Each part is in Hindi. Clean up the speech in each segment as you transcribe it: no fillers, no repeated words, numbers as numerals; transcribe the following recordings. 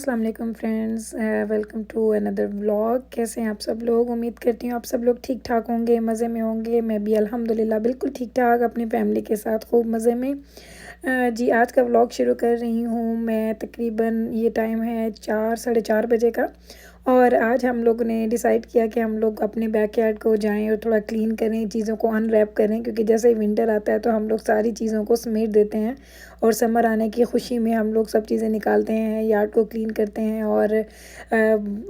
अस्सलाम वालेकुम friends, welcome to another vlog. कैसे हैं आप सब लोग? उम्मीद करती हूँ आप सब लोग ठीक ठाक होंगे, मज़े में होंगे। मैं भी अल्हम्दुलिल्लाह बिल्कुल ठीक ठाक अपनी फैमिली के साथ खूब मज़े में। जी, आज का व्लॉग शुरू कर रही हूँ मैं। तकरीबन ये टाइम है 4 साढ़े 4 बजे का, और आज हम लोगों ने डिसाइड किया कि हम लोग अपने बैकयार्ड को जाएं और थोड़ा क्लीन करें, चीज़ों को अनरैप करें, क्योंकि जैसे ही विंटर आता है तो हम लोग सारी चीज़ों को समेट देते हैं और समर आने की खुशी में हम लोग सब चीज़ें निकालते हैं, यार्ड को क्लीन करते हैं। और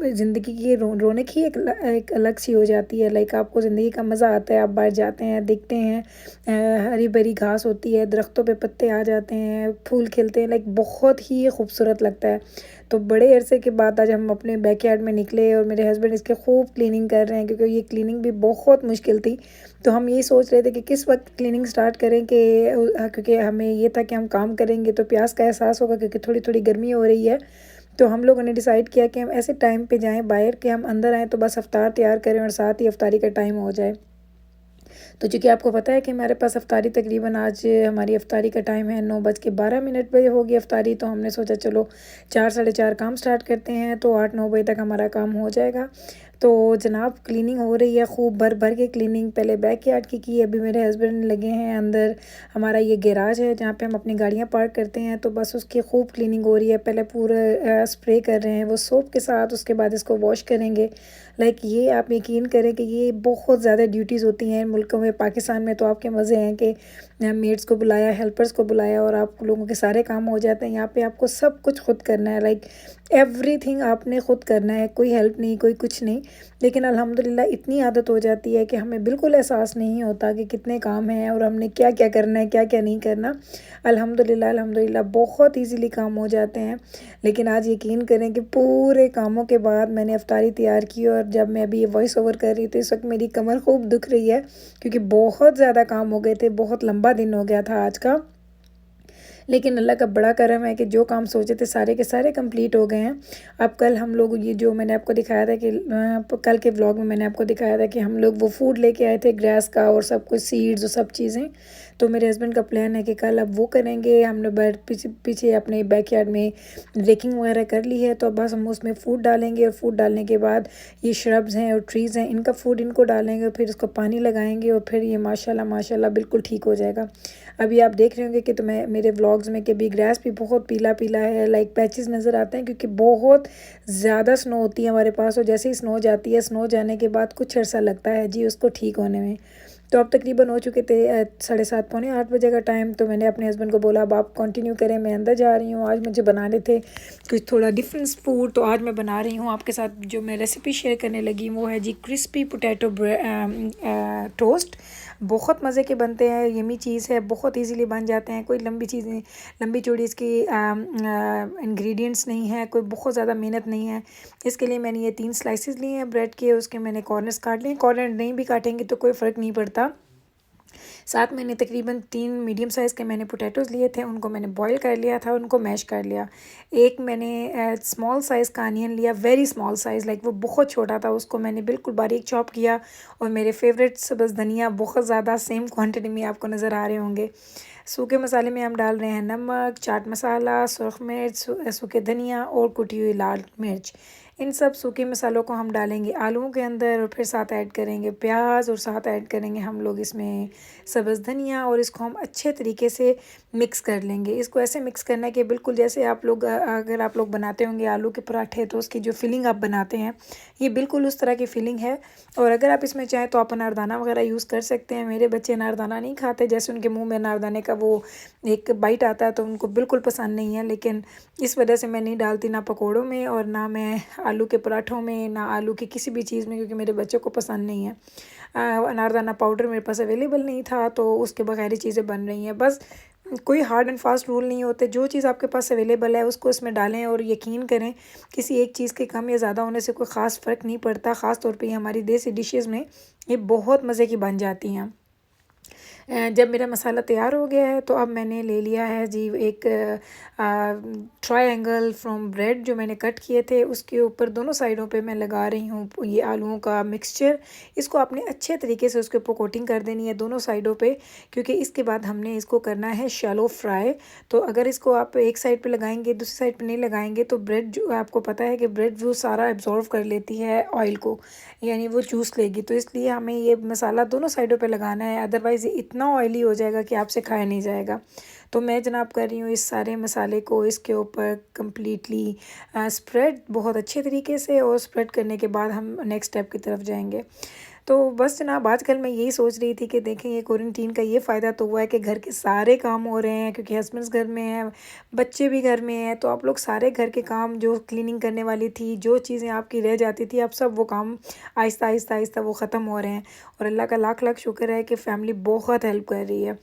ज़िंदगी की रौनक ही एक अलग सी हो जाती है। लाइक आपको ज़िंदगी का मज़ा आता है, आप बाहर जाते हैं, देखते हैं हरी भरी घास होती है, दरख्तों पे पत्ते आ जाते हैं, फूल खिलते हैं, लाइक बहुत ही खूबसूरत लगता है। तो बड़े अरसे के बाद आज हम अपने बैकयार्ड में निकले और मेरे हस्बैंड इसके खूब क्लीनिंग कर रहे हैं, क्योंकि ये क्लीनिंग भी बहुत मुश्किल थी। तो हम यही सोच रहे थे कि किस वक्त क्लीनिंग स्टार्ट करें, कि क्योंकि हमें ये था कि हम काम करेंगे तो प्यास का एहसास होगा, क्योंकि थोड़ी थोड़ी गर्मी हो रही है। तो हम लोगों ने डिसाइड किया कि हम ऐसे टाइम पे जाएं बाहर, कि हम अंदर आएँ तो बस अफ्तार तैयार करें और साथ ही अफ्तारी का टाइम हो जाए। तो चूँकि आपको पता है कि हमारे पास अफ्तारी तकरीबन आज हमारी अफ्तारी का टाइम है 9:12 पे होगी अफ्तारी। तो हमने सोचा चलो 4 साढ़े 4 काम स्टार्ट करते हैं, तो 8-9 बजे तक हमारा काम हो जाएगा। तो जनाब क्लीनिंग हो रही है, खूब भर भर के क्लीनिंग। पहले बैकयार्ड की अभी मेरे हस्बैंड लगे हैं अंदर। हमारा ये गैराज है जहाँ पे हम अपनी गाड़ियाँ पार्क करते हैं, तो बस उसकी खूब क्लीनिंग हो रही है। पहले पूरा स्प्रे कर रहे हैं वो सोप के साथ, उसके बाद इसको वॉश करेंगे। लाइक ये आप यकीन करें कि ये बहुत ज़्यादा ड्यूटीज़ होती हैं मुल्कों में। पाकिस्तान में तो आपके मज़े हैं कि मेड्स को बुलाया, हेल्पर्स को बुलाया और आप लोगों के सारे काम हो जाते हैं। यहाँ पे आपको सब कुछ खुद करना है, लाइक एवरीथिंग आपने खुद करना है, कोई हेल्प नहीं, कोई कुछ नहीं। लेकिन अल्हम्दुलिल्लाह इतनी आदत हो जाती है कि हमें बिल्कुल एहसास नहीं होता कि कितने काम हैं और हमने क्या क्या करना है, क्या क्या नहीं करना। अल्हम्दुलिल्लाह अल्हम्दुलिल्लाह बहुत ईजीली काम हो जाते हैं। लेकिन आज यकीन करें कि पूरे कामों के बाद मैंने अफ्तारी तैयार की, और जब मैं अभी ये वॉइस ओवर कर रही थी इस वक्त मेरी कमर खूब दुख रही है, क्योंकि बहुत ज़्यादा काम हो गए थे, बहुत लंबा दिन हो गया था आज का। लेकिन अल्लाह का बड़ा करम है कि जो काम सोचे थे सारे के सारे कंप्लीट हो गए हैं। अब कल हम लोग ये जो मैंने आपको दिखाया था कि कल के व्लॉग में मैंने आपको दिखाया था कि हम लोग वो फूड लेके आए थे ग्रास का और सब कुछ, सीड्स और सब चीज़ें। तो मेरे हस्बैंड का प्लान है कि कल अब वो करेंगे। हमने बैठ पीछे पीछे अपने बैकयार्ड में रेकिंग वगैरह कर ली है, तो अब बस हम उसमें फूड डालेंगे, और फूड डालने के बाद ये श्रब्स हैं और ट्रीज़ हैं, इनका फूड इनको डालेंगे और फिर इसको पानी लगाएंगे, और फिर ये माशाल्लाह माशाल्लाह बिल्कुल ठीक हो जाएगा। अभी आप देख रहे होंगे कि तो मैं मेरे व्लॉग्स में कि भी ग्रास भी बहुत पीला पीला है, लाइक पैचेस नज़र आते हैं, क्योंकि बहुत ज़्यादा स्नो होती है हमारे पास। और जैसे ही स्नो जाती है, स्नो जाने के बाद कुछ अर्सा लगता है जी उसको ठीक होने में। तो अब तकरीबन हो चुके थे 7:30 पौने 8 बजे का टाइम। तो मैंने अपने हस्बैंड को बोला अब आप कंटिन्यू करें, मैं अंदर जा रही हूँ। आज मुझे बनाने थे कुछ थोड़ा डिफरेंट फूड, तो आज मैं बना रही हूँ आपके साथ। जो मैं रेसिपी शेयर करने लगी वो है जी क्रिस्पी पोटैटो टोस्ट। बहुत मज़े के बनते हैं, यमी चीज़ है, बहुत इजीली बन जाते हैं। कोई लंबी चीज़ें, लंबी चौड़ी इसकी इंग्रेडिएंट्स नहीं है, कोई बहुत ज़्यादा मेहनत नहीं है। इसके लिए मैंने ये 3 स्लाइसेस लिए हैं ब्रेड के, उसके मैंने कॉर्नर्स काट लिए। कॉर्नर नहीं भी काटेंगे तो कोई फ़र्क नहीं पड़ता। साथ मैंने तकरीबन 3 मीडियम साइज़ के मैंने पोटैटोज़ लिए थे, उनको मैंने बॉईल कर लिया था, उनको मैश कर लिया। एक मैंने स्मॉल साइज़ का अनियन लिया, वेरी स्मॉल साइज़, लाइक वो बहुत छोटा था, उसको मैंने बिल्कुल बारीक चॉप किया। और मेरे फेवरेट सब्ज़ धनिया बहुत ज़्यादा सेम क्वांटिटी में आपको नज़र आ रहे होंगे। सूखे मसाले में हम डाल रहे हैं नमक, चाट मसाला, सुरख मिर्च, सूखे धनिया और कुटी हुई लाल मिर्च। इन सब सूखे मसालों को हम डालेंगे आलूओं के अंदर, और फिर साथ ऐड करेंगे प्याज, और साथ ऐड करेंगे हम लोग इसमें सब्ज़ धनिया, और इसको हम अच्छे तरीके से मिक्स कर लेंगे। इसको ऐसे मिक्स करना है कि बिल्कुल जैसे आप लोग अगर आप लोग बनाते होंगे आलू के पराठे, तो उसकी जो फिलिंग आप बनाते हैं ये बिल्कुल उस तरह की फिलिंग है। और अगर आप इसमें चाहें तो आप अनारदाना वगैरह यूज़ कर सकते हैं। मेरे बच्चे अनारदाना नहीं खाते, जैसे उनके मुंह में अनारदाने का वो एक बाइट आता है तो उनको बिल्कुल पसंद नहीं है। लेकिन इस वजह से मैं नहीं डालती, ना पकौड़ों में और ना मैं आलू के पराठों में, ना आलू की किसी भी चीज़ में, क्योंकि मेरे बच्चों को पसंद नहीं है। अनारदाना पाउडर मेरे पास अवेलेबल नहीं था, तो उसके बगैर ही चीज़ें बन रही हैं। बस कोई हार्ड एंड फास्ट रूल नहीं होते, जो चीज़ आपके पास अवेलेबल है उसको इसमें डालें। और यकीन करें किसी एक चीज़ के कम या ज़्यादा होने से कोई ख़ास फ़र्क नहीं पड़ता। ख़ास तौर पे ये हमारी देसी डिशेज़ में ये बहुत मज़े की बन जाती हैं। जब मेरा मसाला तैयार हो गया है तो अब मैंने ले लिया है जी एक ट्रायंगल फ्रॉम ब्रेड जो मैंने कट किए थे, उसके ऊपर दोनों साइडों पे मैं लगा रही हूँ ये आलूओं का मिक्सचर। इसको आपने अच्छे तरीके से उसके ऊपर कोटिंग कर देनी है दोनों साइडों पे, क्योंकि इसके बाद हमने इसको करना है शैलो फ्राई। तो अगर इसको आप एक साइड पे लगाएंगे दूसरी साइड पे नहीं लगाएंगे तो ब्रेड जो आपको पता है कि ब्रेड जो सारा एब्जॉर्व कर लेती है ऑयल को, यानी वो चूस लेगी। तो इसलिए हमें ये मसाला दोनों साइडों पे लगाना है, अदरवाइज़ ये इतना ऑयली हो जाएगा कि आपसे खाया नहीं जाएगा। तो मैं जनाब कर रही हूँ इस सारे मसाले को इसके ऊपर कम्प्लीटली स्प्रेड बहुत अच्छे तरीके से, और स्प्रेड करने के बाद हम नेक्स्ट स्टेप की तरफ जाएंगे। तो बस जनाब आजकल मैं यही सोच रही थी कि देखें ये क्वारंटीन का ये फ़ायदा तो हुआ है कि घर के सारे काम हो रहे हैं, क्योंकि हस्बैंड्स घर में हैं, बच्चे भी घर में हैं, तो आप लोग सारे घर के काम जो क्लीनिंग करने वाली थी, जो चीज़ें आपकी रह जाती थी, अब सब वो काम आहिस्ता आहिस्ता आहिस्ता वो ख़त्म हो रहे हैं। और अल्लाह का लाख लाख शुक्र है कि फ़ैमिली बहुत हेल्प कर रही है।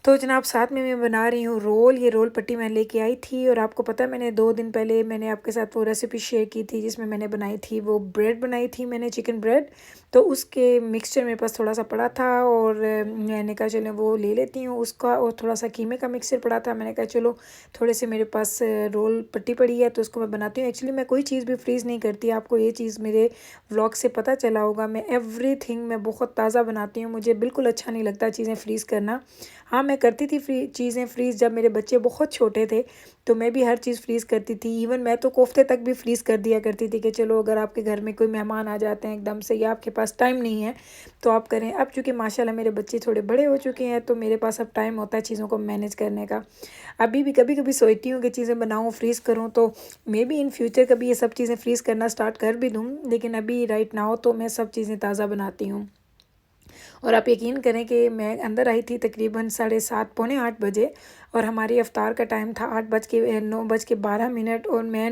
तो जनाब साथ में मैं बना रही हूँ रोल। ये रोल पट्टी मैं लेके आई थी, और आपको पता है मैंने 2 दिन पहले मैंने आपके साथ वो रेसिपी शेयर की थी जिसमें मैंने बनाई थी वो ब्रेड बनाई थी मैंने चिकन ब्रेड। तो उसके मिक्सचर मेरे पास थोड़ा सा पड़ा था, और मैंने कहा चलो वो ले लेती हूँ उसका, और थोड़ा सा कीमे का मिक्सचर पड़ा था, मैंने कहा चलो थोड़े से मेरे पास रोल पट्टी पड़ी है तो उसको मैं बनाती हूँ। एक्चुअली मैं कोई चीज़ भी फ्रीज़ नहीं करती, आपको ये चीज़ मेरे व्लॉग से पता चला होगा। मैं एवरीथिंग मैं बहुत ताज़ा बनाती हूँ, मुझे बिल्कुल अच्छा नहीं लगता चीज़ें फ्रीज़ करना। हाँ, मैं करती थी चीज़ें फ्रीज़ जब मेरे बच्चे बहुत छोटे थे, तो मैं भी हर चीज़ फ्रीज़ करती थी। इवन मैं तो कोफ्ते तक भी फ्रीज़ कर दिया करती थी कि चलो अगर आपके घर में कोई मेहमान आ जाते हैं एकदम से, या आपके पास टाइम नहीं है तो आप करें। अब चूँकि माशाल्लाह मेरे बच्चे थोड़े बड़े हो चुके हैं तो मेरे पास अब टाइम होता है चीज़ों को मैनेज करने का। अभी भी कभी कभी सोचती हूँ कि चीज़ें बनाऊँ फ्रीज़ करूँ, तो मे बी इन फ्यूचर कभी ये सब चीज़ें फ्रीज़ करना स्टार्ट कर भी दूँ, लेकिन अभी राइट नाउ तो मैं सब चीज़ें ताज़ा बनाती हूँ। और आप यकीन करें कि मैं अंदर आई थी तकरीबन 7:30 पौने 8 बजे, और हमारी अफ्तार का टाइम था 9:12, और मैं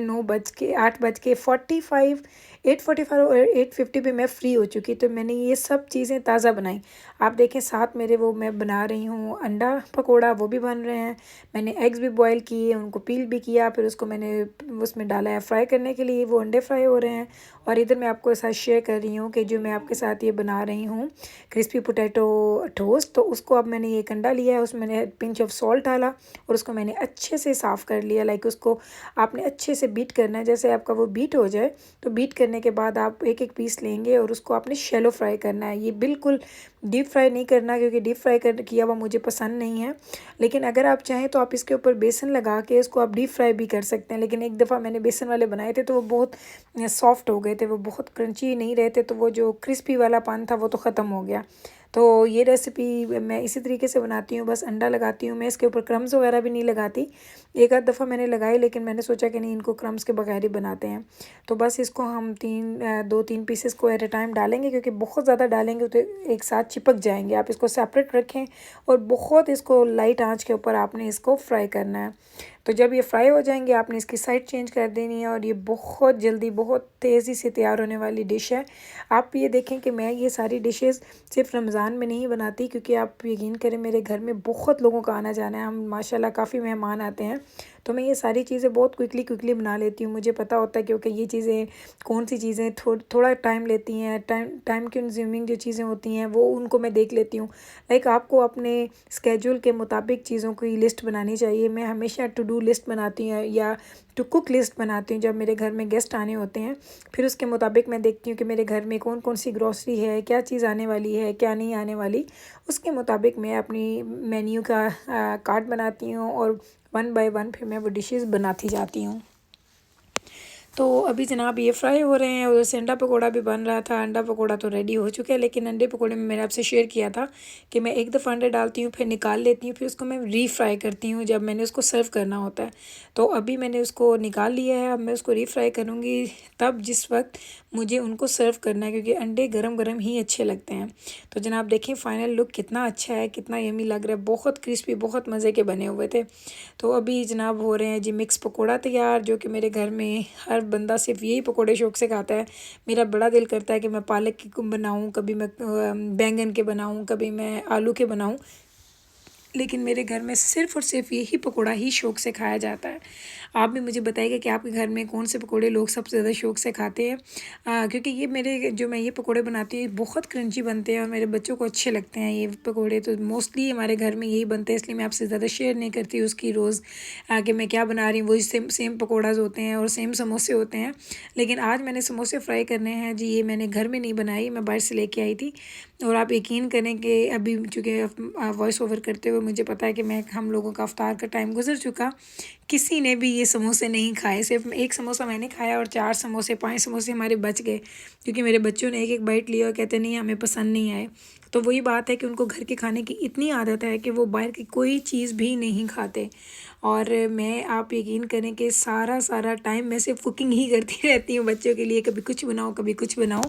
8:45 8:45 और 8:50 पे मैं फ़्री हो चुकी। तो मैंने ये सब चीज़ें ताज़ा बनाई। आप देखें साथ मेरे वो मैं बना रही हूँ अंडा पकोड़ा, वो भी बन रहे हैं। मैंने एग्स भी बॉयल किए, उनको पील भी किया, फिर उसको मैंने उसमें डाला है फ्राई करने के लिए, वो अंडे फ्राई हो रहे हैं। और इधर मैं आपको साथ शेयर कर रही हूँ कि जो मैं आपके साथ ये बना रही हूँ क्रिस्पी पोटैटो टोस्ट। तो उसको अब मैंने एक अंडा लिया है, उसमें मैंने पिंच ऑफ सॉल्ट डाला, और उसको मैंने अच्छे से साफ़ कर लिया। लाइक उसको आपने अच्छे से बीट करना है, जैसे आपका वो बीट हो जाए तो बीट करने के बाद आप एक एक पीस लेंगे और उसको आपने शैलो फ्राई करना है। ये बिल्कुल डीप फ्राई नहीं करना, क्योंकि डीप फ्राई कर किया हुआ मुझे पसंद नहीं है। लेकिन अगर आप चाहें तो आप इसके ऊपर बेसन लगा के इसको आप डीप फ्राई भी कर सकते हैं। लेकिन एक दफ़ा मैंने बेसन वाले बनाए थे तो वो बहुत सॉफ्ट हो गए थे, वो बहुत क्रंची नहीं रहे थे, तो वो जो क्रिस्पी वाला पान था वो तो ख़त्म हो गया। तो ये रेसिपी मैं इसी तरीके से बनाती हूँ, बस अंडा लगाती हूँ मैं, इसके ऊपर क्रम्स वगैरह भी नहीं लगाती। एक आध दफ़ा मैंने लगाई, लेकिन मैंने सोचा कि नहीं इनको क्रम्स के बगैर ही बनाते हैं। तो बस इसको हम 2-3 पीसेस को एट अ टाइम डालेंगे, क्योंकि बहुत ज़्यादा डालेंगे तो एक साथ चिपक जाएंगे। आप इसको सेपरेट रखें, और बहुत इसको लाइट आंच के ऊपर आपने इसको फ्राई करना है। तो जब ये फ्राई हो जाएंगे आपने इसकी साइड चेंज कर देनी है, और ये बहुत जल्दी बहुत तेज़ी से तैयार होने वाली डिश है। आप ये देखें कि मैं ये सारी डिशेस सिर्फ रमज़ान में नहीं बनाती, क्योंकि आप यकीन करें मेरे घर में बहुत लोगों का आना जाना है, हम माशाल्लाह काफ़ी मेहमान आते हैं, तो मैं ये सारी चीज़ें बहुत क्विकली बना लेती हूँ। मुझे पता होता है क्योंकि ये चीज़ें कौन सी चीज़ें थोड़ा टाइम लेती हैं, टाइम कंज्यूमिंग जो चीज़ें होती हैं वो उनको मैं देख लेती हूँ। लाइक आपको अपने स्केड्यूल के मुताबिक चीज़ों की लिस्ट बनानी चाहिए। मैं हमेशा टू डू लिस्ट बनाती हूँ या टू कुक लिस्ट बनाती हूँ जब मेरे घर में गेस्ट आने होते हैं। फिर उसके मुताबिक मैं देखती हूँ कि मेरे घर में कौन कौन सी ग्रॉसरी है, क्या चीज़ आने वाली है, क्या नहीं आने वाली। उसके मुताबिक मैं अपनी मेन्यू का कार्ड बनाती हूँ, और 1 बाय 1 फिर मैं वो डिशेस बनाती जाती हूँ। तो अभी जनाब ये फ्राई हो रहे हैं, उधर से अंडा पकोड़ा भी बन रहा था। अंडा पकोड़ा तो रेडी हो चुका है, लेकिन अंडे पकोड़े में मैंने आपसे शेयर किया था कि मैं एक दफ़ा अंडे डालती हूँ, फिर निकाल लेती हूँ, फिर उसको मैं रीफ्राई करती हूँ जब मैंने उसको सर्व करना होता है। तो अभी मैंने उसको निकाल लिया है, अब मैं उसको रीफ्राई करूँगी तब जिस वक्त मुझे उनको सर्व करना है, क्योंकि अंडे गरम गरम ही अच्छे लगते हैं। तो जनाब देखें फ़ाइनल लुक कितना अच्छा है, कितना यमी लग रहा है, बहुत क्रिस्पी बहुत मज़े के बने हुए थे। तो अभी जनाब हो रहे हैं जी मिक्स पकोड़ा तैयार, जो कि मेरे घर में हर बंदा सिर्फ यही पकोड़े शौक से खाता है। मेरा बड़ा दिल करता है कि मैं पालक की बनाऊं, कभी मैं बैंगन के बनाऊं, कभी मैं आलू के बनाऊं। लेकिन मेरे घर में सिर्फ़ और सिर्फ यही पकौड़ा ही शौक़ से खाया जाता है। आप भी मुझे बताइएगा कि आपके घर में कौन से पकौड़े लोग सबसे ज़्यादा शौक़ से खाते हैं। क्योंकि ये मेरे जो मैं ये पकौड़े बनाती हूँ बहुत क्रंची बनते हैं और मेरे बच्चों को अच्छे लगते हैं ये पकौड़े, तो मोस्टली हमारे घर में यही बनते हैं, इसलिए मैं आपसे ज़्यादा शेयर नहीं करती उसकी रोज़ कि मैं क्या बना रही हूँ। वही सेम सेम पकौड़ाज़ होते हैं और सेम समोसे होते हैं। लेकिन आज मैंने समोसे फ्राई करने हैं जी, ये मैंने घर में नहीं बनाई, मैं बाहर से लेके आई थी। और आप यकीन करें कि अभी चूँकि वॉइस ओवर करते हुए मुझे पता है कि हम लोगों का इफ्तार का टाइम गुज़र चुका, किसी ने भी ये समोसे नहीं खाए। सिर्फ़ 1 समोसा मैंने खाया और 4 समोसे 5 समोसे हमारे बच गए, क्योंकि मेरे बच्चों ने एक-एक बाइट लिया और कहते नहीं हमें पसंद नहीं आए। तो वही बात है कि उनको घर के खाने की इतनी आदत है कि वो बाहर की कोई चीज़ भी नहीं खाते। और मैं, आप यकीन करें कि सारा टाइम मैं सिर्फ़ कुकिंग ही करती रहती हूँ बच्चों के लिए, कभी कुछ बनाओ, कभी कुछ बनाओ।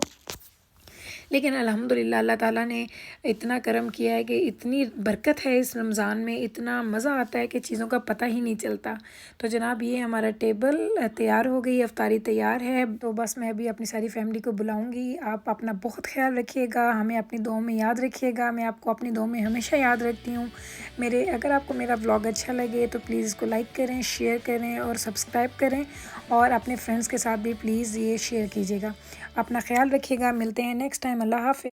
लेकिन अल्हम्दुलिल्लाह अल्लाह ताला ने इतना करम किया है कि इतनी बरकत है इस रमज़ान में, इतना मज़ा आता है कि चीज़ों का पता ही नहीं चलता। तो जनाब ये हमारा टेबल तैयार हो गई, इफ्तारी तैयार है। तो बस मैं अभी अपनी सारी फैमिली को बुलाऊँगी। आप अपना बहुत ख़्याल रखिएगा, हमें अपनी दुआओं में याद रखिएगा। मैं आपको अपनी दुआओं में हमेशा याद रखती हूँ। अगर आपको मेरा व्लॉग अच्छा लगे तो प्लीज़ इसको लाइक करें, शेयर करें और सब्सक्राइब करें, और अपने फ्रेंड्स के साथ भी प्लीज़ ये शेयर कीजिएगा। अपना ख़्याल रखिएगा, मिलते हैं नेक्स्ट टाइम। अल्लाह हाफ़िज़।